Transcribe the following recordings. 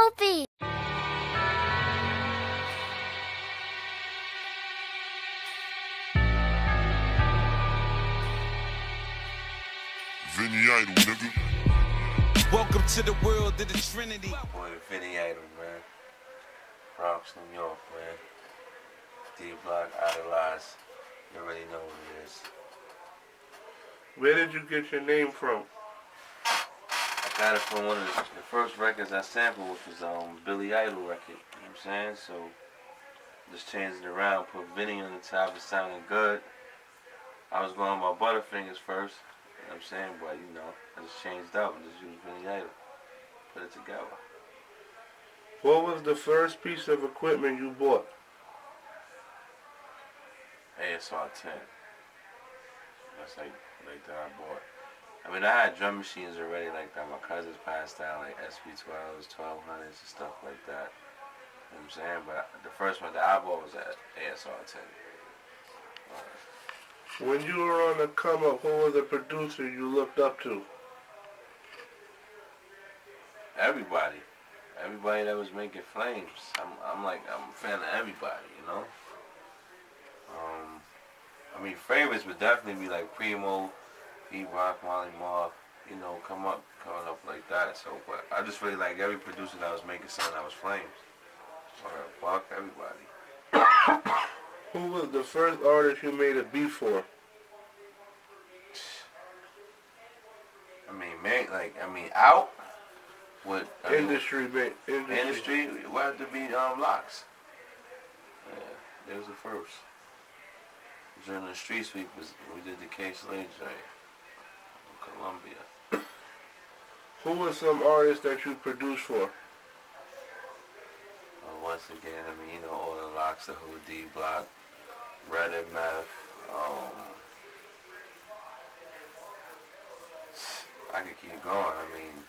dj.p. Vinny Idol, nigga. Welcome to the world of the Trinity. Boy, Vinny Idol, man. Bronx, New York, man. D-Block, Idolize. You already know what it is. Where did you get your name from? I got it from one of the first records I sampled, which was Billy Idol record. You know what I'm saying? So, just changed it around, put Vinny on the top, it sounded good. I was going by Butterfingers first. You know what I'm saying? But, you know, I just changed up and just used Vinny Idol. Put it together. What was the first piece of equipment you bought? ASR 10. That's like that I bought. I mean, I had drum machines already like that. My cousins passed down like SP12s, 1200s, and stuff like that. You know what I'm saying? But the first one that I bought was at ASR 10. When you were on the come up, who was the producer you looked up to? Everybody. Everybody that was making flames. I'm a fan of everybody, you know? I mean, favorites would definitely be like Primo, B-Rock, Molly Mark, you know, coming up like that. So, but I just really like every producer that was making something that was flames. Or fuck everybody. Who was the first artist you made a beat for? I mean, out with Industry. Industry, it would have to be Locks. Yeah, they was the first. During the street sweep, we did the K-Slade joint in Columbia. Who was some artists that you produced for? Once again, I mean, you know, all the Locks, the whole D-Block, Red and Meth. I could keep going. I mean,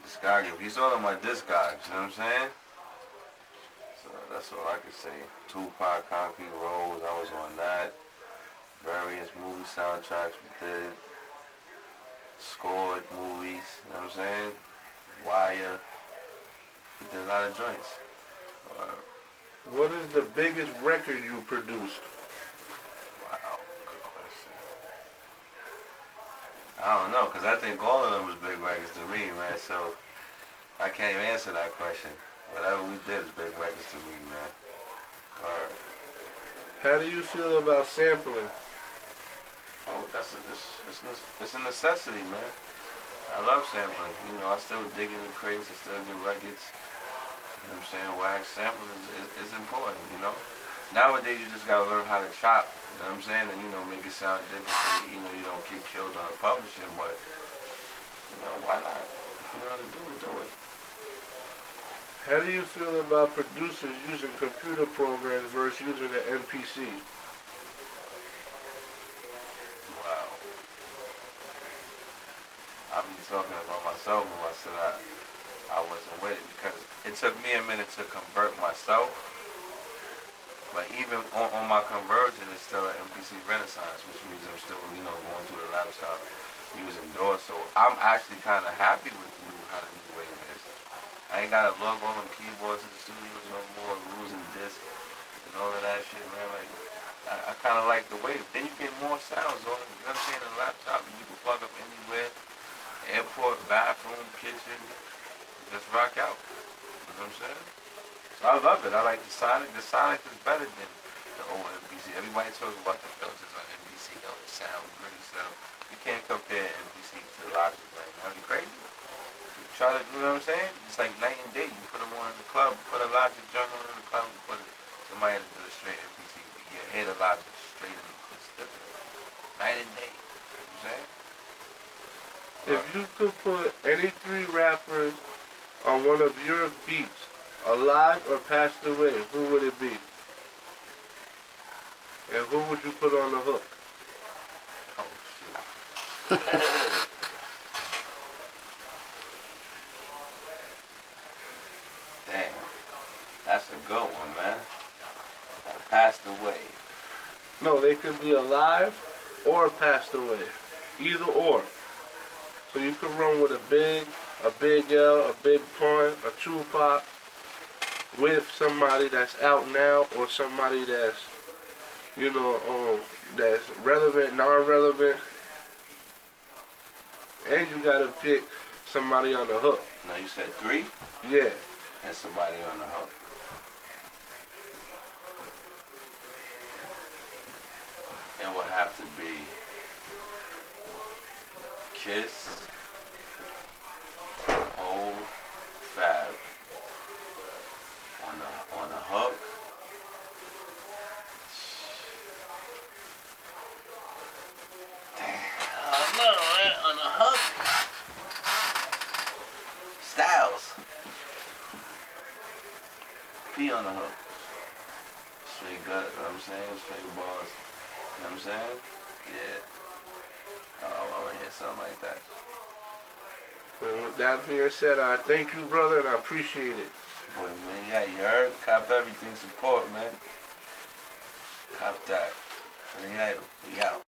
discography. He's all of my discogs, you know what I'm saying? So that's all I could say. Tupac, Concrete Rose, I was on that. Various movie soundtracks we did. Scored movies, you know what I'm saying? Wire. We did a lot of joints. What is the biggest record you produced? Wow, good question. I don't know, because I think all of them was big records to me, man, so I can't even answer that question. Whatever we did is big records to me, man. How do you feel about sampling? Oh, it's a necessity, man. I love sampling. You know, I still dig in the crates, I still get records. You know what I'm saying? Wax sampling is important, you know? Nowadays, you just gotta learn how to chop, you know what I'm saying? And, you know, make it sound different so you know you don't get killed on publishing, but, you know, why not? If you know how to do it, do it. How do you feel about producers using computer programs versus using an MPC? Wow. I've been talking about myself when I said I wasn't with it because it took me a minute to convert myself. But even on my conversion, it's still an MPC renaissance, which means I'm still, you know, going through the laptop using DAW. So I'm actually kind of happy with how the new wave is. I ain't got to log on them keyboards in the studios no more, rules and discs and all of that shit, man. Like, I kind of like the wave. Then you get more sounds on it, you know what I'm saying, in the laptop, and you can plug up anywhere, airport, bathroom, kitchen, just rock out. You know what I'm saying? So I love it. I like the Sonic. The Sonic is better than the old MPC. Everybody talks about the filters on MPC, don't sound really so. You can't compare MPC to Logic, man. Are you crazy? You try to, you know what I'm saying? It's like night and day. You put them on in the club, put a Logic joint on in the club, you put somebody to do a straight MPC. You hit a Logic straight in. It's different. Night and day. You know what I'm saying? If you could put any three rappers on one of your beats, alive or passed away, who would it be? And who would you put on the hook? Oh, shit. Damn. That's a good one, man. Passed away. No, they could be alive or passed away. Either or. So you could run with a big a Big L, a Big Pun, a Tupac with somebody that's out now or somebody that's, you know, that's relevant, non-relevant, and you gotta pick somebody on the hook. Now you said 3 Yeah. and somebody on the hook. It would have to be Kiss, Old Fab on the hook. Damn, I don't know, man. On the hook. Styles. P on the hook. Straight gut, you know what I'm saying? Straight bars. You know what I'm saying? Yeah. I want to hear something like that. And with that being said, I thank you, brother, and I appreciate it. Boy, man, yeah, you heard? Cop everything, support, man. Cop that. We out.